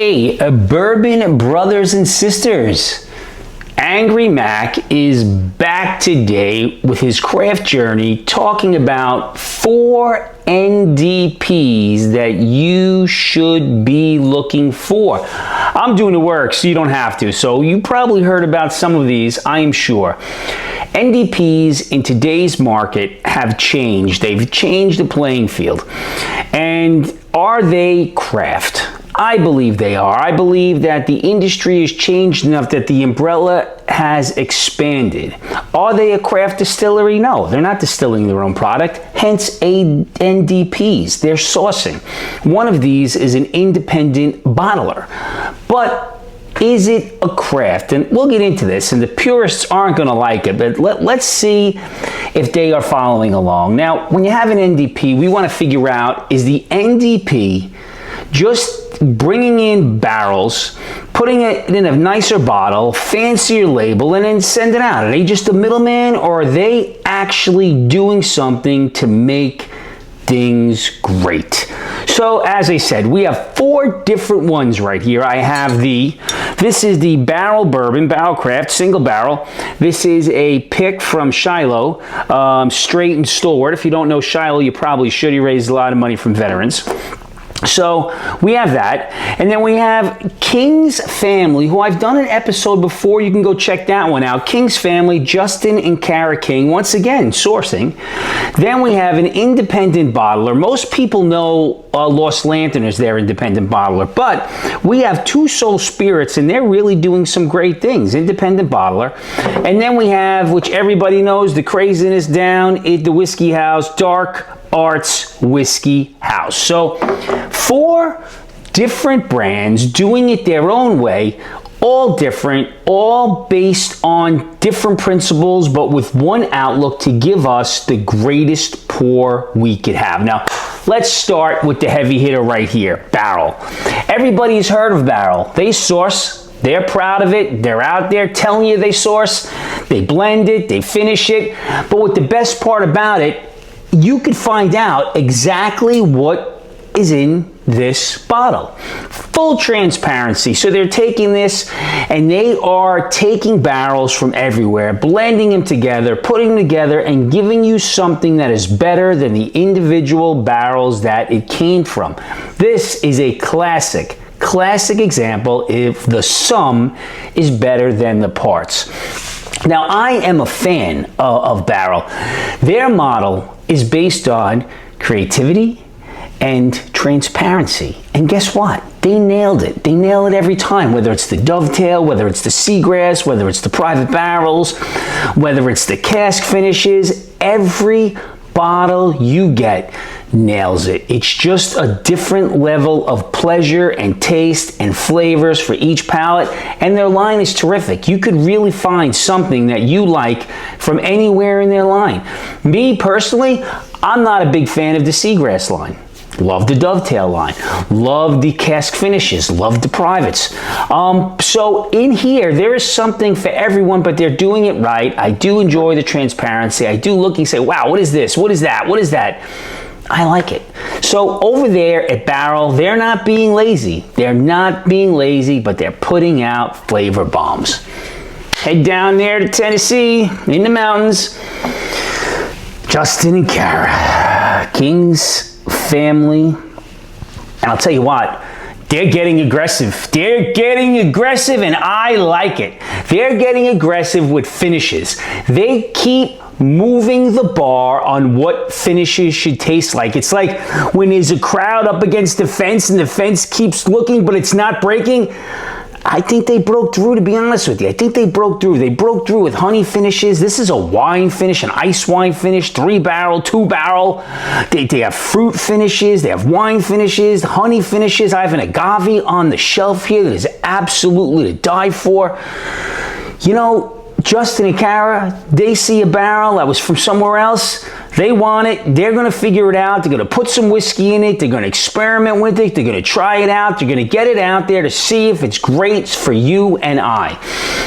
Hey, bourbon brothers and sisters. Angry Mac is back today with his craft journey, talking about 4 NDPs that you should be looking for. I'm doing the work so you don't have to, so you probably heard about some of these, I am sure. NDPs in today's market have changed. They've changed the playing field. And are they craft? I believe they are. I believe that the industry has changed enough that the umbrella has expanded. Are they a craft distillery? No, they're not distilling their own product, hence NDPs. They're sourcing. One of these is an independent bottler. But is it a craft? And we'll get into this, and the purists aren't going to like it, but let's see if they are following along. Now, when you have an NDP, we want to figure out, is the NDP just bringing in barrels, putting it in a nicer bottle, fancier label, and then send it out? Are they just a middleman, or are they actually doing something to make things great? So as I said, we have 4 different ones right here. I have this is the barrel bourbon, barrel craft, single barrel. This is a pick from Shiloh, straight and stored. If you don't know Shiloh, you probably should. He raised a lot of money from veterans. So we have that, and then we have King's Family, who I've done an episode before. You can go check that one out. King's Family, Justin and Kara King, once again sourcing. Then we have an independent bottler. Most people know Lost Lantern is their independent bottler, but we have Two Soul Spirits, and they're really doing some great things. Independent bottler. And then we have, which everybody knows, the craziness down at the Whiskey House, Dark Arts Whiskey House. So 4 different brands doing it their own way, all different, all based on different principles, but with one outlook to give us the greatest pour we could have. Now, let's start with the heavy hitter right here, Barrel. Everybody's heard of Barrel. They source. They're proud of it. They're out there telling you they source. They blend it. They finish it. But what the best part about it, you could find out exactly what is in this bottle. Full transparency. So they're taking this and they are taking barrels from everywhere, blending them together, putting them together, and giving you something that is better than the individual barrels that it came from. This is a classic example if the sum is better than the parts. Now, I am a fan of Barrel. Their model is based on creativity and transparency. And guess what? They nailed it. They nail it every time, whether it's the dovetail, whether it's the seagrass, whether it's the private barrels, whether it's the cask finishes. Every bottle you get nails it. It's just a different level of pleasure and taste and flavors for each palate, and their line is terrific. You could really find something that you like from anywhere in their line. Me personally, I'm not a big fan of the seagrass line. Love the dovetail line, love the cask finishes, love the privates. So in here, there is something for everyone, but they're doing it right. I do enjoy the transparency. I do look and say, wow, what is this? What is that? What is that? I like it. So over there at Barrel, they're not being lazy. They're not being lazy, but they're putting out flavor bombs. Head down there to Tennessee, in the mountains. Justin and Kara, King's Family. And I'll tell you what, they're getting aggressive. They're getting aggressive, and I like it. They're getting aggressive with finishes. They keep moving the bar on what finishes should taste like. It's like when there's a crowd up against the fence and the fence keeps looking but it's not breaking. I think they broke through, to be honest with you. I think they broke through. They broke through with honey finishes. This is a wine finish, an ice wine finish, 3-barrel, 2-barrel. They have fruit finishes. They have wine finishes, honey finishes. I have an agave on the shelf here that is absolutely to die for. You know, Justin and Kara, they see a barrel that was from somewhere else. They want it. They're going to figure it out. They're going to put some whiskey in it. They're going to experiment with it. They're going to try it out. They're going to get it out there to see if it's great for you and I.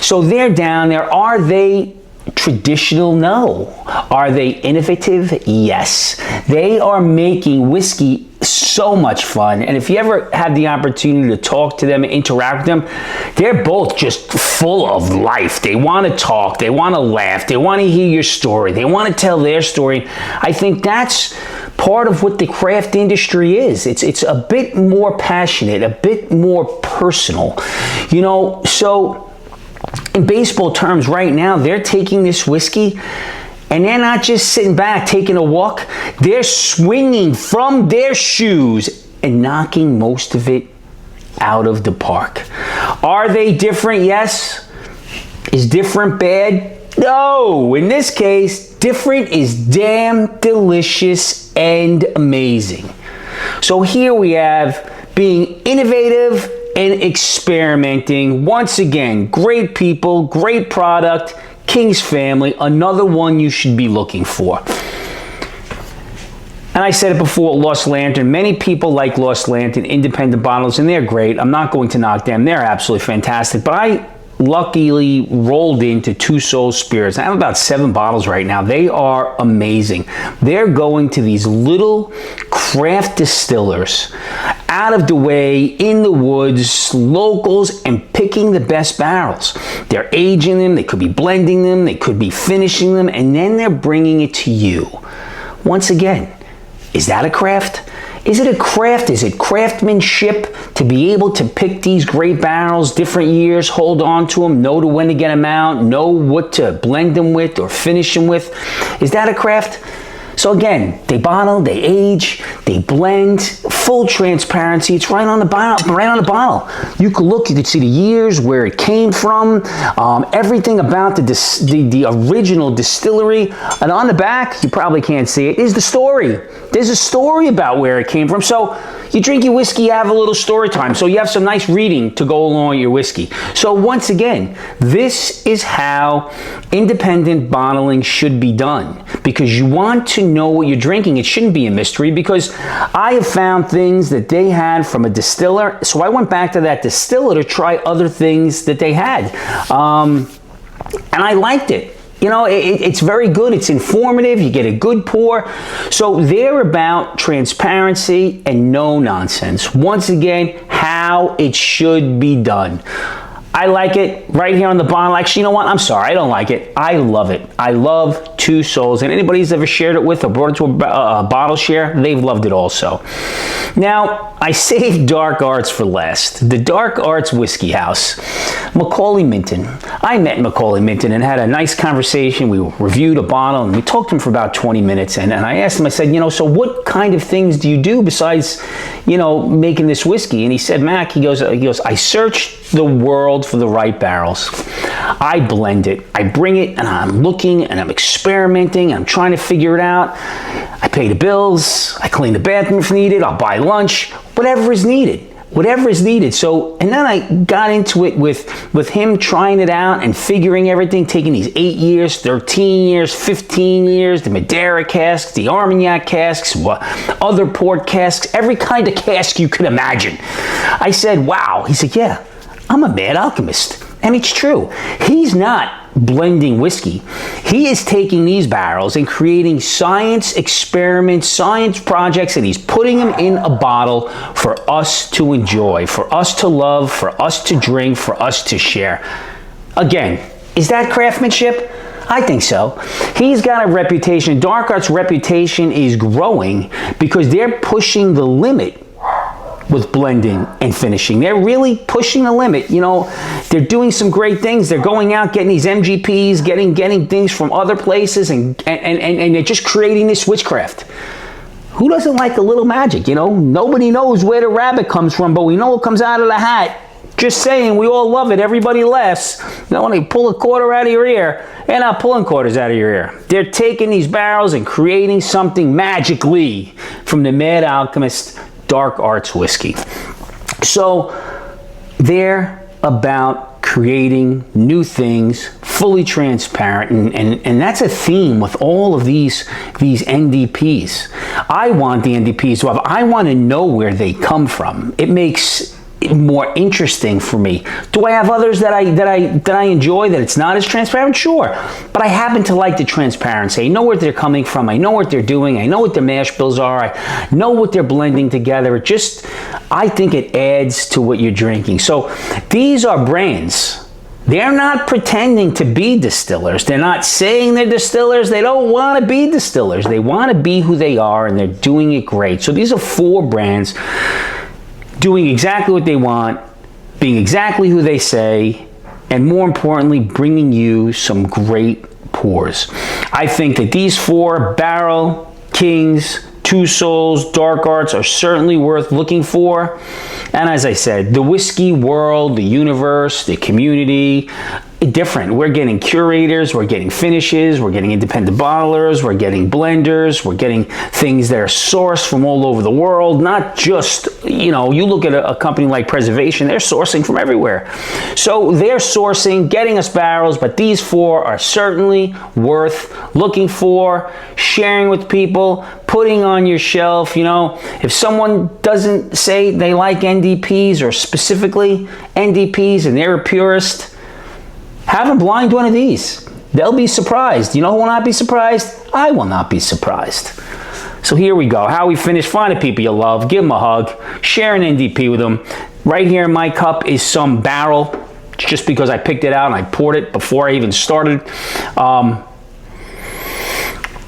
So they're down there. Are they traditional? No. Are they innovative? Yes. They are making whiskey so much fun. And if you ever have the opportunity to talk to them and interact with them, they're both just full of life. They want to talk, they want to laugh, they want to hear your story, they want to tell their story. I think that's part of what the craft industry is. It's a bit more passionate, a bit more personal. You know, so in baseball terms right now, they're taking this whiskey and they're not just sitting back taking a walk, they're swinging from their shoes and knocking most of it out of the park. Are they different? Yes. Is different bad? No. In this case, different is damn delicious and amazing. So here we have being innovative and experimenting. Once again, great people, great product. King's Family, another one you should be looking for. And I said it before, Lost Lantern. Many people like Lost Lantern, independent bottles, and they're great. I'm not going to knock them. They're absolutely fantastic. But I luckily rolled into Two Souls Spirits. I have about 7 bottles right now. They are amazing. They're going to these little craft distillers out of the way, in the woods, locals, and picking the best barrels. They're aging them, they could be blending them, they could be finishing them, and then they're bringing it to you. Once again, is that a craft? Is it a craft? Is it craftsmanship to be able to pick these great barrels, different years, hold on to them, know when to get them out, know what to blend them with or finish them with? Is that a craft? So again, they bottle, they age, they blend, full transparency. It's right on the bottle. Right on the bottle. You could look, you could see the years, where it came from, everything about the original distillery. And on the back, you probably can't see it, is the story. There's a story about where it came from. So you drink your whiskey, you have a little story time. So you have some nice reading to go along with your whiskey. So once again, this is how independent bottling should be done, because you want to know what you're drinking. It shouldn't be a mystery, because I have found things that they had from a distiller. So I went back to that distiller to try other things that they had. And I liked it. You know, it's very good. It's informative. You get a good pour. So they're about transparency and no nonsense. Once again, how it should be done. I like it right here on the bottle. Actually, you know what? I'm sorry. I don't like it. I love it. I love Two Souls. And anybody who's ever shared it with or brought it to a bottle share, they've loved it also. Now, I saved Dark Arts for last. The Dark Arts Whiskey House. Macaulay Minton. I met Macaulay Minton and had a nice conversation. We reviewed a bottle and we talked to him for about 20 minutes. And I asked him, I said, you know, so what kind of things do you do besides, you know, making this whiskey? And he said, Mac, he goes, I searched the world for the right barrels. I blend it. I bring it and I'm looking and I'm experimenting. I'm trying to figure it out. I pay the bills. I clean the bathroom if needed. I'll buy lunch. Whatever is needed. Whatever is needed. So, and then I got into it with him trying it out and figuring everything, taking these 8 years, 13 years, 15 years, the Madeira casks, the Armagnac casks, other port casks, every kind of cask you could imagine. I said, wow. He said, yeah, I'm a mad alchemist. And it's true. He's not blending whiskey. He is taking these barrels and creating science experiments, science projects, and he's putting them in a bottle for us to enjoy, for us to love, for us to drink, for us to share. Again, is that craftsmanship? I think so. He's got a reputation. Dark Arts' reputation is growing because they're pushing the limit with blending and finishing. They're really pushing the limit. You know, they're doing some great things. They're going out, getting these MGPs, getting things from other places, and they're just creating this witchcraft. Who doesn't like a little magic? You know, nobody knows where the rabbit comes from, but we know it comes out of the hat. Just saying, we all love it. Everybody laughs. Now, when they pull a quarter out of your ear, they're not pulling quarters out of your ear. They're taking these barrels and creating something magically from the Mad Alchemist Dark Arts whiskey. So they're about creating new things, fully transparent, and that's a theme with all of these NDPs. I want the NDPs to have, I want to know where they come from. It makes more interesting for me. Do I have others that I enjoy that it's not as transparent? Sure, but I happen to like the transparency. I know where they're coming from. I know what they're doing. I know what their mash bills are. I know what they're blending together. It just, I think it adds to what you're drinking. So these are brands. They're not pretending to be distillers. They're not saying they're distillers. They don't want to be distillers. They want to be who they are, and they're doing it great. So these are 4 brands doing exactly what they want, being exactly who they say, and more importantly, bringing you some great pours. I think that these 4, Barrel, Kings, Two Souls, Dark Arts, are certainly worth looking for. And as I said, the whiskey world, the universe, the community, different. We're getting curators, we're getting finishes, we're getting independent bottlers, we're getting blenders, we're getting things that are sourced from all over the world, not just, you know, you look at a company like Preservation, they're sourcing from everywhere. So they're sourcing, getting us barrels, but these 4 are certainly worth looking for, sharing with people, putting on your shelf. You know, if someone doesn't say they like NDPs, or specifically NDPs, and they're a purist, have them blind one of these. They'll be surprised. You know who will not be surprised? I will not be surprised. So here we go. How we finish. Find the people you love. Give them a hug. Share an NDP with them. Right here in my cup is some Barrel, just because I picked it out and I poured it before I even started.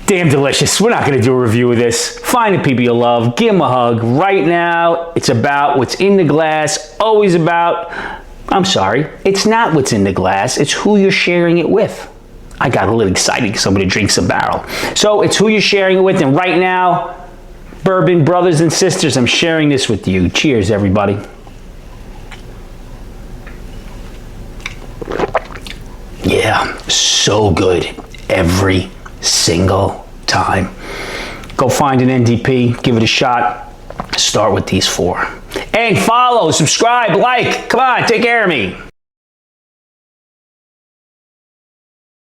Damn delicious. We're not going to do a review of this. Find the people you love. Give them a hug. Right now, it's about what's in the glass. Always about... I'm sorry, it's not what's in the glass, it's who you're sharing it with. I got a little excited because somebody drinks a Barrel. So it's who you're sharing it with, and right now, bourbon brothers and sisters, I'm sharing this with you. Cheers, everybody. Yeah, so good every single time. Go find an NDP, give it a shot. Start with these 4. And follow, subscribe, like. Come on, take care of me.